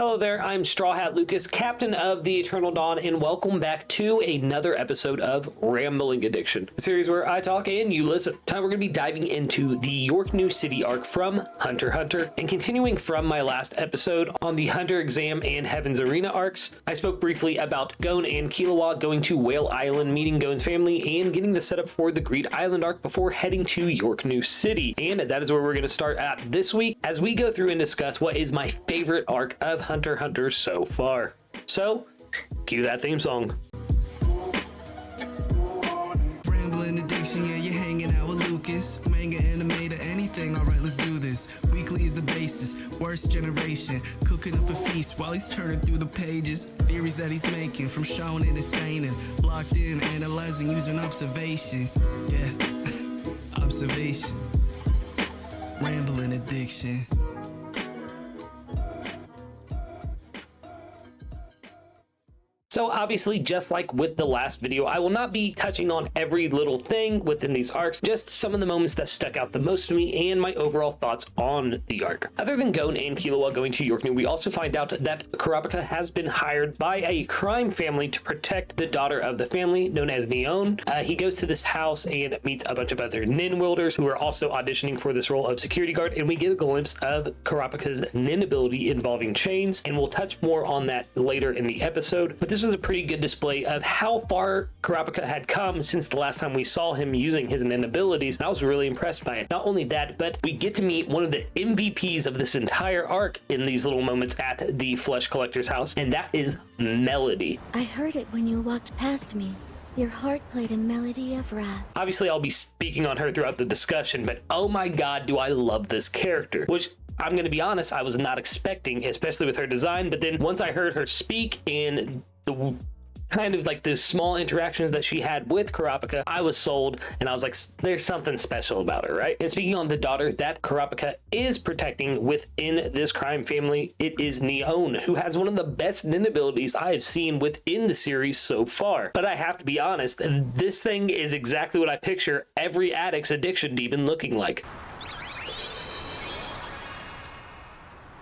Hello there, I'm StrawHatLucas, Captain of the Eternal Dawn, and welcome back to another episode of Rambling Addiction, a series where I talk and you listen. Tonight we're going to be diving into the York New City arc from Hunterxhunter, and continuing from my last episode on the Hunter Exam and Heaven's Arena arcs. I spoke briefly about Gon and Killua going to Whale Island, meeting Gon's family, and getting the setup for the Greed Island arc before heading to York New City. And that is where we're going to start at this week as we go through and discuss what is my favorite arc of Hunterxhunter so far. So, cue that theme song. Rambling addiction, yeah, you're hanging out with Lucas. Manga, animator, anything, alright, let's do this. Weekly is the basis, worst generation. Cooking up a feast while he's turning through the pages. Theories that he's making, from shonen to seinen. Locked in, analyzing, using observation. Yeah, observation. Rambling addiction. So obviously, just like with the last video, I will not be touching on every little thing within these arcs, just some of the moments that stuck out the most to me and my overall thoughts on the arc. Other than Gon and Killua going to York New, we also find out that Kurapika has been hired by a crime family to protect the daughter of the family, known as Neon. He goes to this house and meets a bunch of other nin wielders who are also auditioning for this role of security guard, and we get a glimpse of Kurapika's nin ability involving chains, and we'll touch more on that later in the episode. But this was a pretty good display of how far Kurapika had come since the last time we saw him using his nin abilities, and I was really impressed by it. Not only that, but we get to meet one of the MVPs of this entire arc in these little moments at the Flesh Collector's house, and that is Melody. I heard it when you walked past me. Your heart played a melody of wrath. Obviously, I'll be speaking on her throughout the discussion, but oh my god, do I love this character, which I'm going to be honest, I was not expecting, especially with her design. But then once I heard her speak and the kind of like the small interactions that she had with Kurapika, I was sold, and I was like, there's something special about her, right? And speaking on the daughter that Kurapika is protecting within this crime family, it is Neon, who has one of the best nin abilities I have seen within the series so far. But I have to be honest, this thing is exactly what I picture every addict's addiction demon looking like.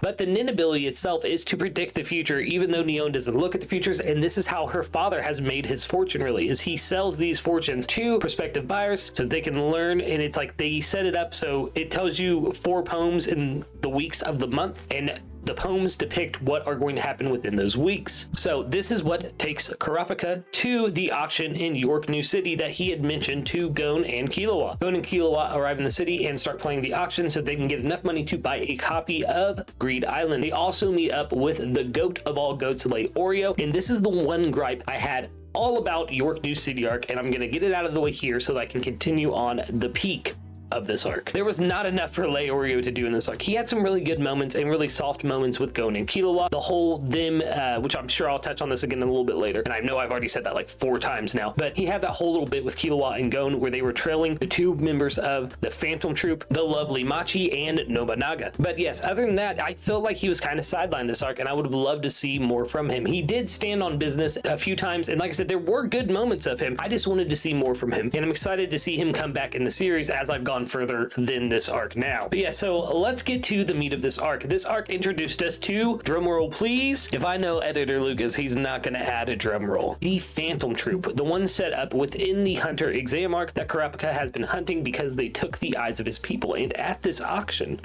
But the nin ability itself is to predict the future, even though Neon doesn't look at the futures, and this is how her father has made his fortune, really, is he sells these fortunes to prospective buyers so they can learn, and it's like they set it up so it tells you 4 poems in the weeks of the month, and the poems depict what are going to happen within those weeks. So this is what takes Kurapika to the auction in York New City that he had mentioned to Gon and Killua. Gon and Killua arrive in the city and start playing the auction so they can get enough money to buy a copy of Greed Island. They also meet up with the goat of all goats, Oreo, and this is the one gripe I had all about York New City arc, and I'm going to get it out of the way here so that I can continue on the peak of this arc. There was not enough for Oreo to do in this arc. He had some really good moments and really soft moments with Gon and Killua. The whole them, which I'm sure I'll touch on this again a little bit later, and I know I've already said that like 4 times now, but he had that whole little bit with Killua and Gon where they were trailing the 2 members of the Phantom Troop, the lovely Machi and Nobunaga. But yes, other than that, I felt like he was kind of sidelined this arc, and I would have loved to see more from him. He did stand on business a few times, and like I said, there were good moments of him. I just wanted to see more from him, and I'm excited to see him come back in the series as I've gone further than this arc now. But yeah, so let's get to the meat of this arc. This arc introduced us to, drumroll please, if I know Editor Lucas, he's not going to add a drumroll, the Phantom Troop, the one set up within the Hunter Exam arc that Kurapika has been hunting because they took the eyes of his people. And at this auction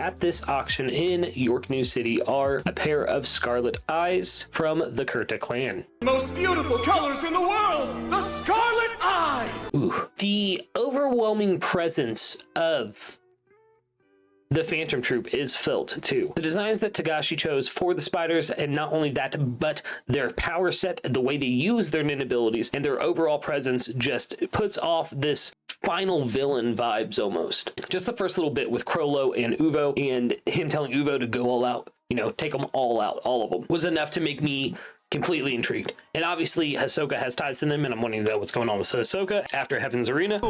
in York New City are a pair of scarlet eyes from the Kurta clan. Most beautiful colors in the world, the scarlet eyes. Ooh, the overwhelming presence of the Phantom Troop is felt too. The designs that Togashi chose for the spiders, and not only that, but their power set, the way they use their nin abilities, and their overall presence just puts off this final villain vibes almost. Just the first little bit with Crollo and Uvo, and him telling Uvo to go all out, you know, take them all out, all of them, was enough to make me completely intrigued. And obviously Hisoka has ties to them, and I'm wanting to know what's going on with Hisoka after Heaven's Arena.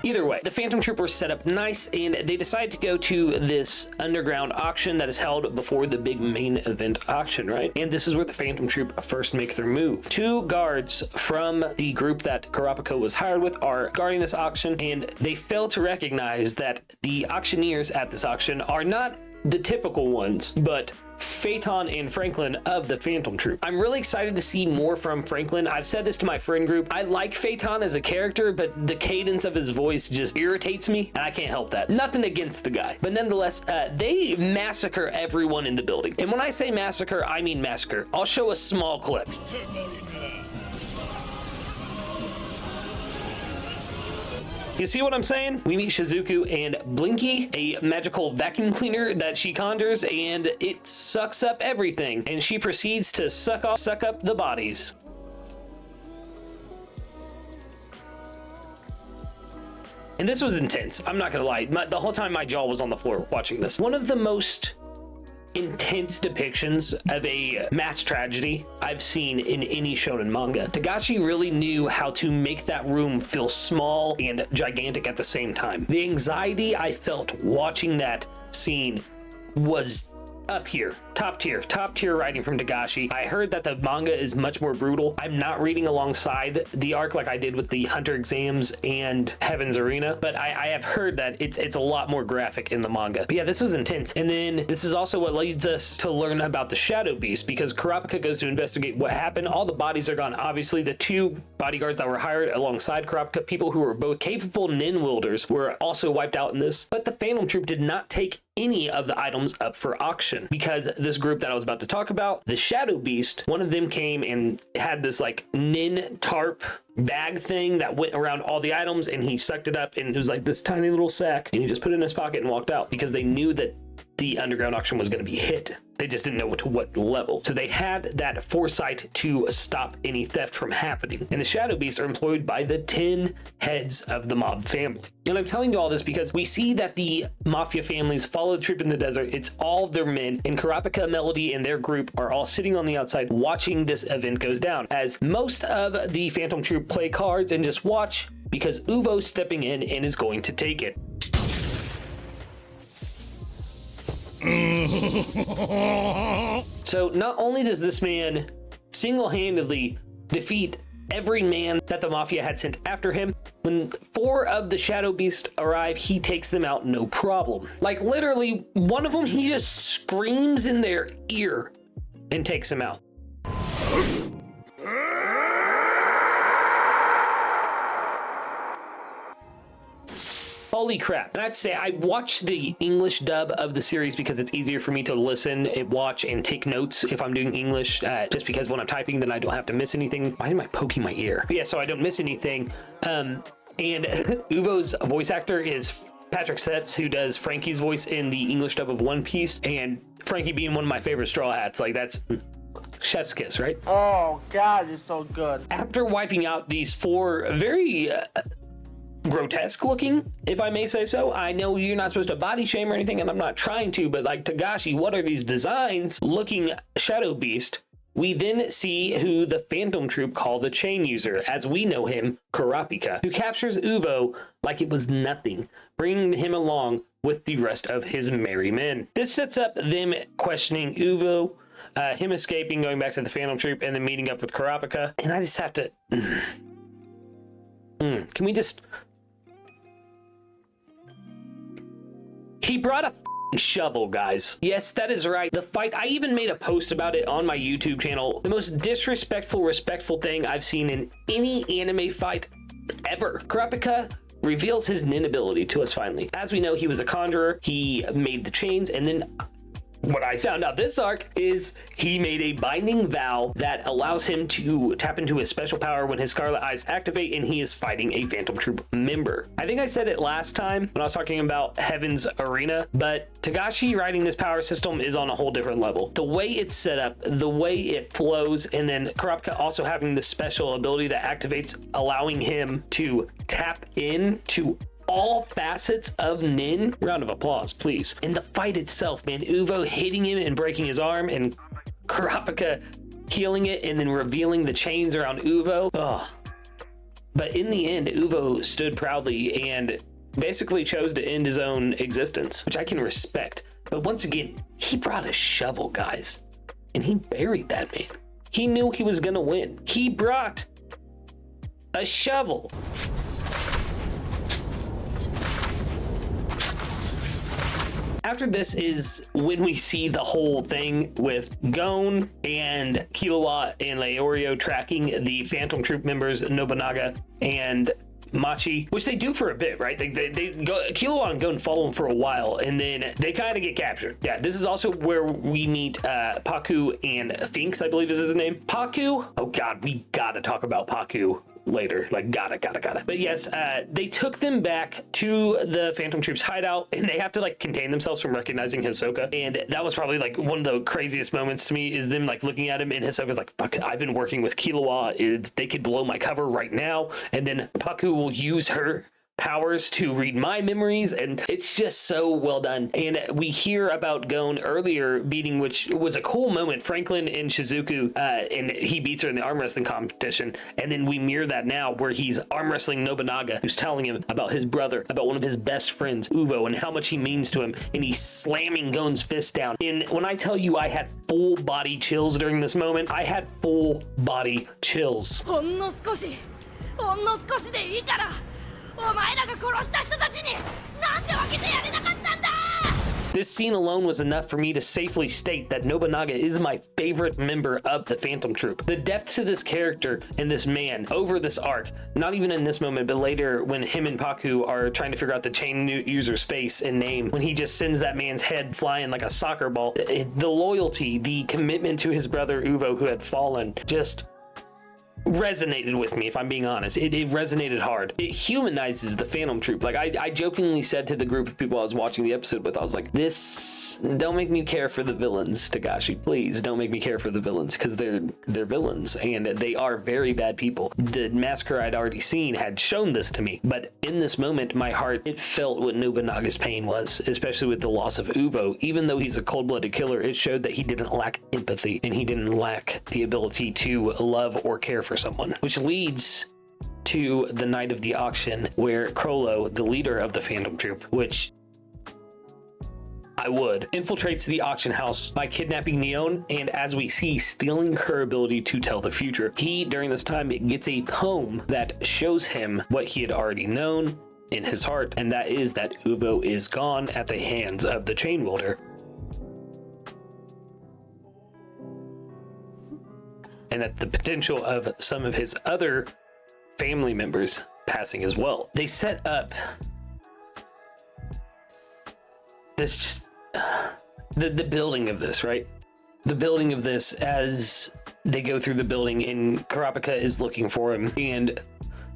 Either way, the Phantom Troopers set up nice, and they decide to go to this underground auction that is held before the big main event auction, right? And this is where the Phantom Troop first make their move. 2 guards from the group that Kurapika was hired with are guarding this auction, and they fail to recognize that the auctioneers at this auction are not the typical ones, but Phaeton and Franklin of the Phantom Troop. I'm really excited to see more from Franklin. I've said this to my friend group. I like Phaeton as a character, but the cadence of his voice just irritates me, and I can't help that. Nothing against the guy, but nonetheless, they massacre everyone in the building. And when I say massacre, I mean massacre. I'll show a small clip. You see what I'm saying? We meet Shizuku and Blinky, a magical vacuum cleaner that she conjures, and it sucks up everything. And she proceeds to suck up the bodies. And this was intense. I'm not gonna lie. The whole time my jaw was on the floor watching this. One of the most intense depictions of a mass tragedy I've seen in any shonen manga. Togashi really knew how to make that room feel small and gigantic at the same time. The anxiety I felt watching that scene was up here, top tier writing from Togashi. I heard that the manga is much more brutal. I'm not reading alongside the arc like I did with the Hunter exams and Heaven's Arena, but I have heard that it's a lot more graphic in the manga. But yeah, this was intense. And then this is also what leads us to learn about the Shadow Beast, because Kurapika goes to investigate what happened. All the bodies are gone. Obviously, the two bodyguards that were hired alongside Kurapika, people who were both capable nin wielders, were also wiped out in this. But the Phantom Troop did not take any of the items up for auction, because this group that I was about to talk about, the Shadow Beast, one of them came and had this like nin tarp bag thing that went around all the items, and he sucked it up, and it was like this tiny little sack, and he just put it in his pocket and walked out, because they knew that the underground auction was going to be hit. They just didn't know to what level. So they had that foresight to stop any theft from happening. And the Shadow Beasts are employed by the 10 heads of the mob family. And I'm telling you all this because we see that the mafia families follow the troop in the desert. It's all of their men, and Kurapika, Melody, and their group are all sitting on the outside watching this event goes down, as most of the Phantom Troop play cards and just watch, because Uvo's stepping in and is going to take it. So not only does this man single-handedly defeat every man that the mafia had sent after him, when 4 of the Shadow Beasts arrive, he takes them out no problem. Like literally, one of them, he just screams in their ear and takes him out. Holy crap. And I have to say, I watched the English dub of the series because it's easier for me to listen and watch and take notes if I'm doing English, just because when I'm typing, then I don't have to miss anything. Why am I poking my ear? But yeah, so I don't miss anything. And Uvo's voice actor is Patrick Setz, who does Frankie's voice in the English dub of One Piece, and Frankie being one of my favorite Straw Hats. Like, that's chef's kiss, right? Oh, God, it's so good. After wiping out these 4 very grotesque looking, if I may say so. I know you're not supposed to body shame or anything, and I'm not trying to, but like, Togashi, what are these designs looking Shadow Beast? We then see who the Phantom Troop call the Chain User, as we know him, Kurapika, who captures Uvo like it was nothing, bringing him along with the rest of his merry men. This sets up them questioning Uvo, him escaping, going back to the Phantom Troop, and then meeting up with Kurapika. And I just have to... Can we just... He brought a shovel, guys. Yes, that is right. The fight, I even made a post about it on my YouTube channel. The most disrespectful, respectful thing I've seen in any anime fight ever. Kurapika reveals his nin ability to us finally. As we know, he was a conjurer. He made the chains, and then what I found out this arc is he made a binding vow that allows him to tap into his special power when his Scarlet Eyes activate and he is fighting a Phantom Troop member. I think I said it last time when I was talking about Heaven's Arena, but Togashi writing this power system is on a whole different level. The way it's set up, the way it flows, and then Kurapika also having this special ability that activates, allowing him to tap into all facets of nin. Round of applause, please. In the fight itself, man, Uvo hitting him and breaking his arm, and Kurapika healing it and then revealing the chains around Uvo. Ugh. But in the end, Uvo stood proudly and basically chose to end his own existence, which I can respect. But once again, he brought a shovel, guys, and he buried that man. He knew he was gonna win. He brought a shovel. After this is when we see the whole thing with Gon and Killua and Leorio tracking the Phantom Troop members Nobunaga and Machi, which they do for a bit, right? They go, Killua and Gon follow him for a while, and then they kind of get captured. Yeah, this is also where we meet Paku and Finks, I believe is his name. Paku, oh god, we gotta talk about Paku later, like gotta. But yes, they took them back to the Phantom Troops hideout, and they have to like contain themselves from recognizing Hisoka, and that was probably like one of the craziest moments to me, is them like looking at him, and Hisoka's like, fuck, I've been working with Killua, they could blow my cover right now, and then Paku will use her powers to read my memories, and it's just so well done. And we hear about Gon earlier beating, which was a cool moment, Franklin and Shizuku, and he beats her in the arm wrestling competition, and then we mirror that now where he's arm wrestling Nobunaga, who's telling him about his brother, about one of his best friends, Uvo, and how much he means to him, and he's slamming Gon's fist down. And when I tell you I had full body chills during this moment, I had full body chills. ほんの少しでいいからお前らが殺した人たちになんで分けてやれなかったんだ! This scene alone was enough for me to safely state that Nobunaga is my favorite member of the Phantom Troop. The depth to this character and this man over this arc, not even in this moment, but later when him and Paku are trying to figure out the chain user's face and name, when he just sends that man's head flying like a soccer ball, the loyalty, the commitment to his brother Uvo who had fallen, just resonated with me, if I'm being honest. It resonated hard. It humanizes the Phantom Troop. Like I jokingly said to the group of people I was watching the episode with, I was like, this, don't make me care for the villains, Takashi. Please don't make me care for the villains, because they're villains and they are very bad people. The massacre I'd already seen had shown this to me, but in this moment, my heart, it felt what Nobunaga's pain was, especially with the loss of Uvo. Even though he's a cold-blooded killer, it showed that he didn't lack empathy and he didn't lack the ability to love or care for someone, which leads to the night of the auction where Krollo, the leader of the Phantom Troop, which I would, infiltrates the auction house by kidnapping Neon, and as we see, stealing her ability to tell the future. He, during this time, gets a poem that shows him what he had already known in his heart, and that is that Uvo is gone at the hands of the Chain Wielder. And that the potential of some of his other family members passing as well. They set up this just the building of this, right? The building of this as they go through the building, and Kurapika is looking for him, and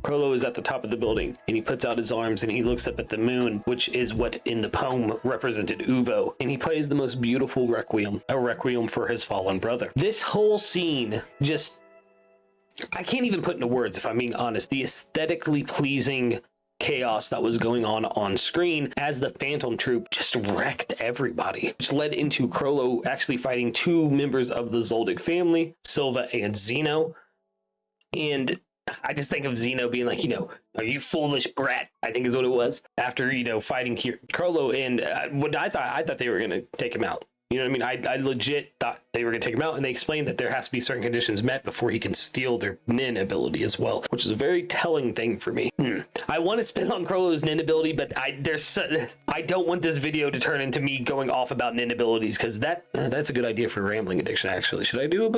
Krollo is at the top of the building, and he puts out his arms and he looks up at the moon, which is what in the poem represented Uvo, and he plays the most beautiful requiem, a requiem for his fallen brother. This whole scene just, I can't even put into words, if I'm being honest, the aesthetically pleasing chaos that was going on screen as the Phantom Troop just wrecked everybody, which led into Krollo actually fighting two members of the Zoldyck family, Silva and Zeno. And I just think of Zeno being like, are you foolish brat? I think is what it was. After, fighting Krollo, and what I thought they were going to take him out. You know what I mean? I legit thought they were going to take him out, and they explained that there has to be certain conditions met before he can steal their Nin ability as well, which is a very telling thing for me. I want to spin on Krollo's Nin ability, but I don't want this video to turn into me going off about Nin abilities, because that's a good idea for Rambling Addiction, actually. Should I do a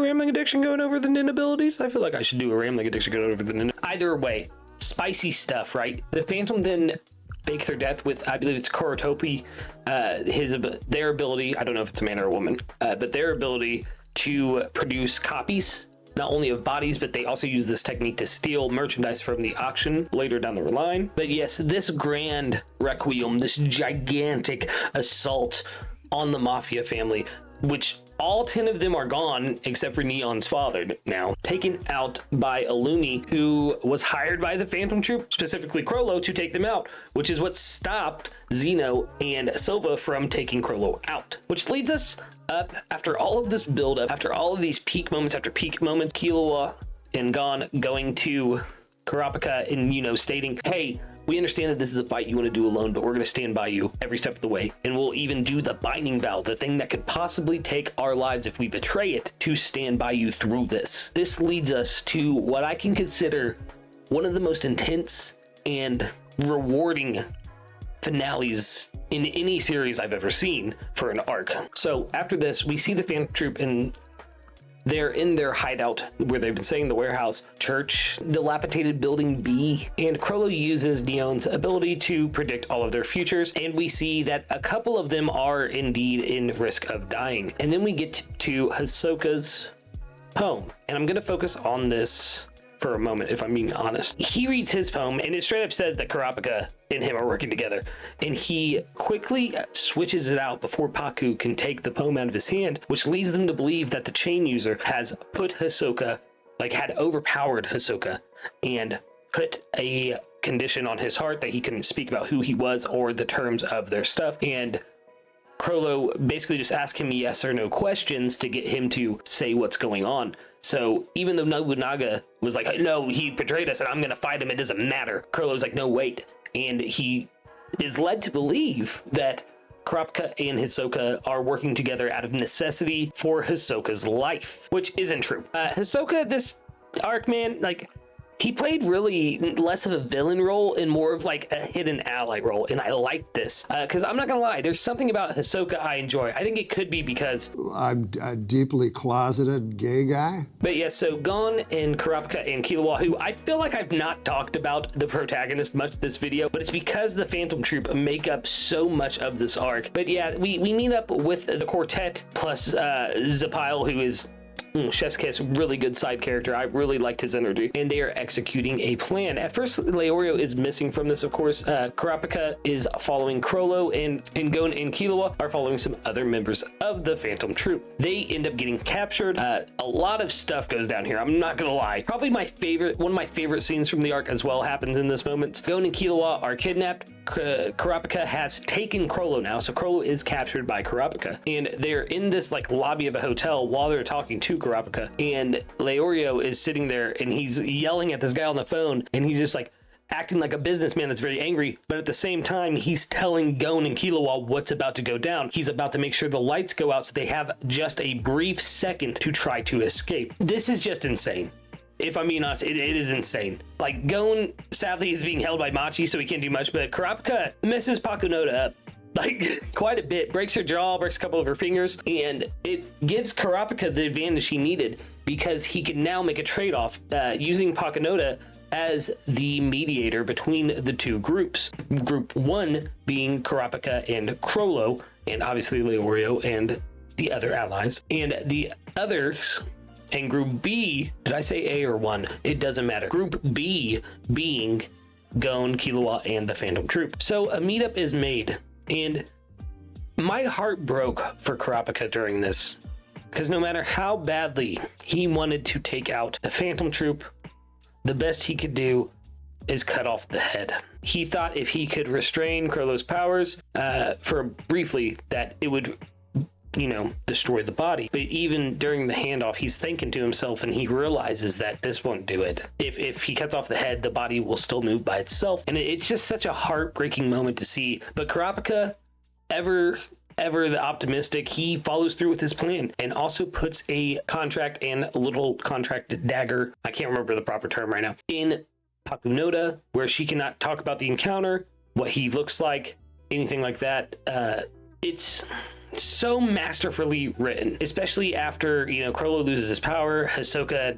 Rambling Addiction going over the Nin abilities? I feel like I should do a Rambling Addiction going over the Nin. Either way, spicy stuff, right? The Phantom then fakes their death with, I believe it's Kurotopi, their ability, I don't know if it's a man or a woman, but their ability to produce copies, not only of bodies, but they also use this technique to steal merchandise from the auction later down the line. But yes, this grand requiem, this gigantic assault on the Mafia family, which all 10 of them are gone except for Neon's father now, taken out by Illumi, who was hired by the Phantom Troop, specifically Krollo, to take them out, which is what stopped Zeno and Silva from taking Krollo out. Which leads us up, after all of this build-up, after all of these peak moments after peak moments, Killua and Gon going to Kurapika and, stating, hey, we understand that this is a fight you want to do alone, but we're going to stand by you every step of the way. And we'll even do the binding vow, the thing that could possibly take our lives if we betray it, to stand by you through this. This leads us to what I can consider one of the most intense and rewarding finales in any series I've ever seen for an arc. So after this, we see the Phantom Troop and they're in their hideout where they've been staying, the warehouse, church, dilapidated building B, and Chrollo uses Neon's ability to predict all of their futures, and we see that a couple of them are indeed in risk of dying. And then we get to Hisoka's poem, and I'm going to focus on this for a moment, if I'm being honest. He reads his poem, and it straight up says that Kurapika and him are working together, and he quickly switches it out before Paku can take the poem out of his hand, which leads them to believe that the chain user has put Hisoka, like had overpowered Hisoka, and put a condition on his heart that he couldn't speak about who he was or the terms of their stuff, and Chrollo basically just asked him yes or no questions to get him to say what's going on. So even though Nobunaga was like, no, he betrayed us and I'm going to fight him, it doesn't matter, Chrollo's like, no, wait. And he is led to believe that Kurapika and Hisoka are working together out of necessity for Hisoka's life, which isn't true. Hisoka, this arc, man, like, he played really less of a villain role and more of like a hidden ally role, and I like this because I'm not gonna lie, there's something about Hisoka I enjoy. I think it could be because I'm a deeply closeted gay guy. But yeah, so Gon and Kurapika and Killua, who I feel like I've not talked about the protagonist much this video, but it's because the Phantom Troop make up so much of this arc. But yeah, we meet up with the quartet plus Zapile, who is chef's kiss, really good side character. I really liked his energy, and they are executing a plan. At first, Leorio is missing from this, of course. Kurapika is following Chrollo, and Gon and Killua are following some other members of the Phantom Troop. They end up getting captured. A lot of stuff goes down here, I'm not gonna lie. Probably one of my favorite scenes from the arc as well happens in this moment. Gon and Killua are kidnapped. Kurapika has taken Chrollo now, so Chrollo is captured by Kurapika, and they're in this like lobby of a hotel while they're talking to Kurapika, and Leorio is sitting there and he's yelling at this guy on the phone, and he's just like acting like a businessman that's very angry, but at the same time he's telling Gon and Killua what's about to go down. He's about to make sure the lights go out so they have just a brief second to try to escape. This is just insane. If I'm being honest, it is insane. Like, Gon, sadly, is being held by Machi, so he can't do much, but Kurapika messes Pakunoda up, like, quite a bit. Breaks her jaw, breaks a couple of her fingers, and it gives Kurapika the advantage he needed because he can now make a trade-off using Pakunoda as the mediator between the two groups. Group 1 being Kurapika and Chrollo, and obviously Leorio and the other allies, and the others. And Group B, did I say A or 1? It doesn't matter. Group B being Gon, Killua, and the Phantom Troop. So a meetup is made, and my heart broke for Kurapika during this, because no matter how badly he wanted to take out the Phantom Troop, the best he could do is cut off the head. He thought if he could restrain Chrollo's powers for briefly, that it would, you know, destroy the body. But even during the handoff, he's thinking to himself, and he realizes that this won't do it. If he cuts off the head, the body will still move by itself. And it's just such a heartbreaking moment to see. But Kurapika, ever the optimistic, he follows through with his plan and also puts a contract and a little contract dagger, I can't remember the proper term right now, in Pakunoda, where she cannot talk about the encounter, what he looks like, anything like that. It's so masterfully written, especially after, you know, Chrollo loses his power. Hisoka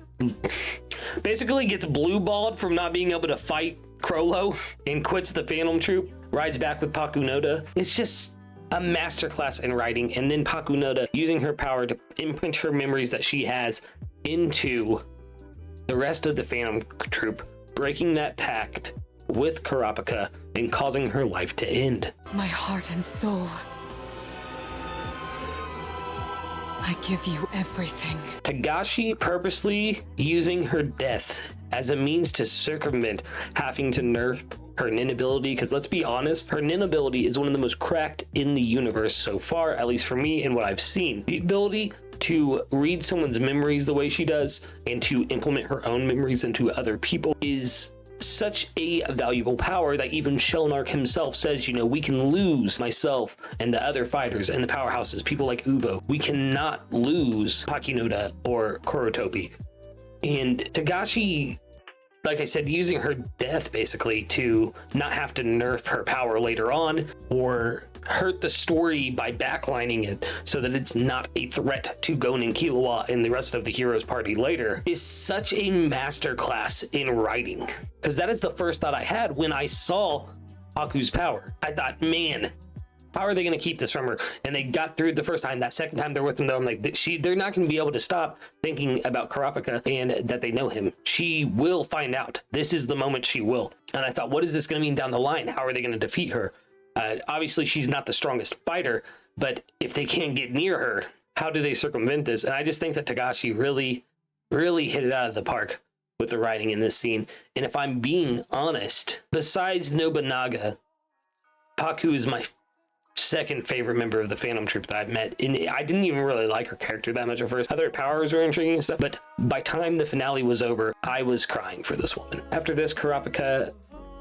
basically gets blue-balled from not being able to fight Chrollo and quits the Phantom Troop, rides back with Pakunoda. It's just a masterclass in writing. And then Pakunoda using her power to imprint her memories that she has into the rest of the Phantom Troop, breaking that pact with Kurapika and causing her life to end. My heart and soul, I give you everything. Tagashi purposely using her death as a means to circumvent having to nerf her nin ability, because let's be honest, her nin ability is one of the most cracked in the universe so far, at least for me and what I've seen. The ability to read someone's memories the way she does and to implement her own memories into other people is such a valuable power that even Shelnark himself says, you know, we can lose myself and the other fighters and the powerhouses, people like Uvo. We cannot lose Pakunoda or Kurotopi. And Tagashi like I said, using her death basically to not have to nerf her power later on or hurt the story by backlining it so that it's not a threat to Gon and Killua and the rest of the heroes party later is such a masterclass in writing. Because that is the first thought I had when I saw Haku's power. I thought, man, how are they going to keep this from her? And they got through the first time. That second time they're with him, though, I'm like, they're not going to be able to stop thinking about Kurapika and that they know him. She will find out. This is the moment she will. And I thought, what is this going to mean down the line? How are they going to defeat her? Obviously, she's not the strongest fighter, but if they can't get near her, how do they circumvent this? And I just think that Togashi really, really hit it out of the park with the writing in this scene. And if I'm being honest, besides Nobunaga, Haku is my second favorite member of the Phantom Troop that I've met. And I didn't even really like her character that much at first. Other powers were intriguing and stuff, but by time the finale was over, I was crying for this woman. After this, Kurapika,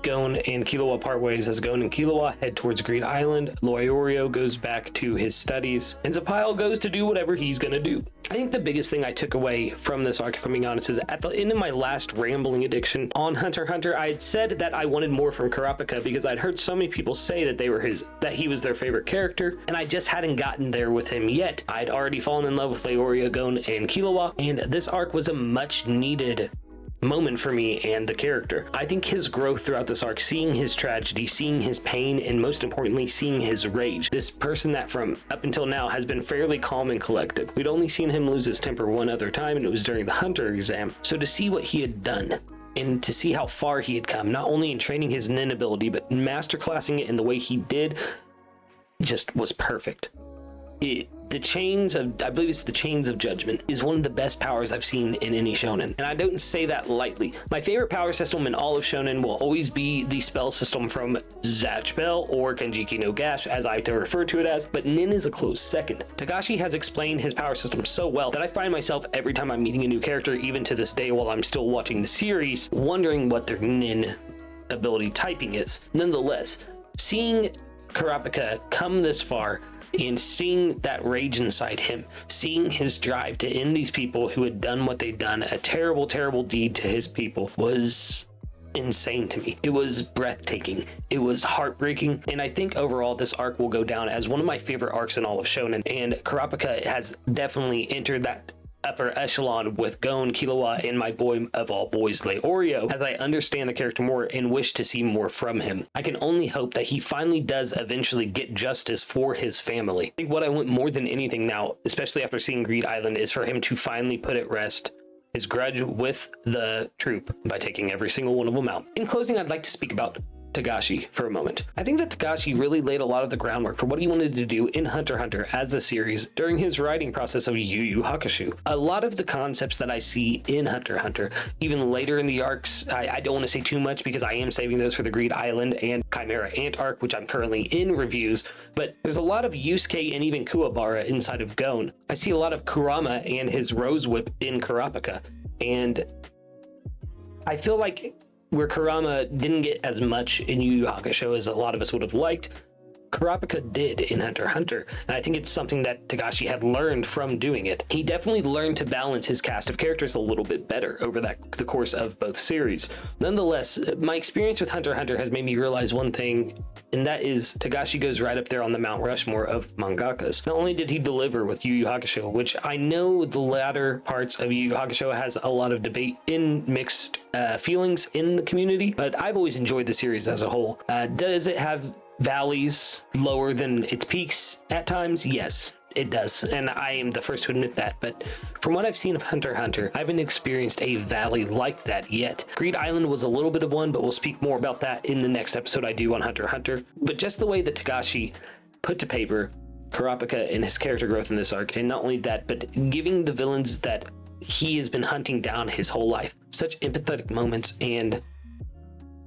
Gon, and Killua part ways as Gon and Killua head towards Greed Island. Leorio goes back to his studies, and Zapile goes to do whatever he's gonna do. I think the biggest thing I took away from this arc, if I'm being honest, is at the end of my last rambling addiction on Hunter x Hunter, I had said that I wanted more from Kurapika because I'd heard so many people say that he was their favorite character, and I just hadn't gotten there with him yet. I'd already fallen in love with Leorio, Gon, and Killua, and this arc was a much needed moment for me and the character. I think his growth throughout this arc, seeing his tragedy, seeing his pain, and most importantly, seeing his rage. This person that from up until now has been fairly calm and collected. We'd only seen him lose his temper one other time, and it was during the Hunter exam. So to see what he had done and to see how far he had come, not only in training his nin ability, but masterclassing it in the way he did, just was perfect. The chains of, I believe it's the chains of judgment, is one of the best powers I've seen in any shonen. And I don't say that lightly. My favorite power system in all of shonen will always be the spell system from Zatch Bell or Genjiki no Gash, as I refer to it as, but Nin is a close second. Togashi has explained his power system so well that I find myself every time I'm meeting a new character, even to this day while I'm still watching the series, wondering what their Nin ability typing is. Nonetheless, seeing Kurapika come this far and seeing that rage inside him, seeing his drive to end these people who had done what they'd done, a terrible, terrible deed to his people, was insane to me. It was breathtaking. It was heartbreaking. And I think overall this arc will go down as one of my favorite arcs in all of shonen. And Kurapika has definitely entered that upper echelon with Gon, Killua, and my boy of all boys, Leorio, as I understand the character more and wish to see more from him. I can only hope that he finally does eventually get justice for his family. I think what I want more than anything now, especially after seeing Greed Island, is for him to finally put at rest his grudge with the troop by taking every single one of them out. In closing, I'd like to speak about Togashi for a moment. I think that Togashi really laid a lot of the groundwork for what he wanted to do in Hunter x Hunter as a series during his writing process of Yu Yu Hakusho. A lot of the concepts that I see in Hunter x Hunter, even later in the arcs, I don't want to say too much because I am saving those for the Greed Island and Chimera Ant arc, which I'm currently in reviews, but there's a lot of Yusuke and even Kuwabara inside of Gon. I see a lot of Kurama and his Rose Whip in Kurapika, and I feel like where Kurama didn't get as much in Yu Yu Hakusho as a lot of us would have liked, Kurapika did in Hunter x Hunter, and I think it's something that Togashi had learned from doing it. He definitely learned to balance his cast of characters a little bit better over the course of both series. Nonetheless, my experience with Hunter x Hunter has made me realize one thing, and that is Togashi goes right up there on the Mount Rushmore of mangakas. Not only did he deliver with Yu Yu Hakusho, which I know the latter parts of Yu Yu Hakusho has a lot of debate in mixed feelings in the community, but I've always enjoyed the series as a whole. Does it have valleys lower than its peaks at times? Yes, it does, and I am the first to admit that, but from what I've seen of Hunter x Hunter, I haven't experienced a valley like that yet. Greed Island was a little bit of one, but we'll speak more about that in the next episode I do on Hunter x Hunter. But just the way that Togashi put to paper Kurapika and his character growth in this arc, and not only that, but giving the villains that he has been hunting down his whole life such empathetic moments, and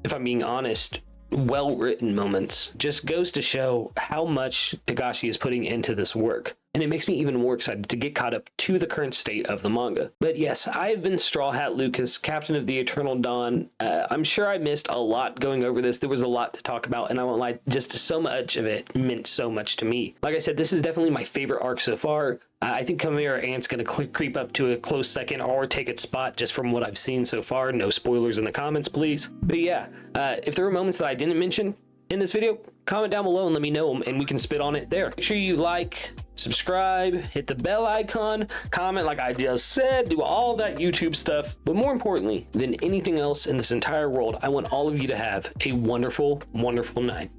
if I'm being honest, well-written moments, just goes to show how much Togashi is putting into this work. and it makes me even more excited to get caught up to the current state of the manga. But yes, I have been StrawHatLucas, Captain of the Eternal Dawn. I'm sure I missed a lot going over this. There was a lot to talk about, and I won't lie, just so much of it meant so much to me. Like I said, this is definitely my favorite arc so far. I think Chimera Ant's going to creep up to a close second or take its spot just from what I've seen so far. No spoilers in the comments, please. But yeah, if there were moments that I didn't mention in this video, comment down below and let me know them, and we can spit on it there. Make sure you like, subscribe, hit the bell icon, comment like I just said, do all that YouTube stuff. But more importantly than anything else in this entire world, I want all of you to have a wonderful, wonderful night.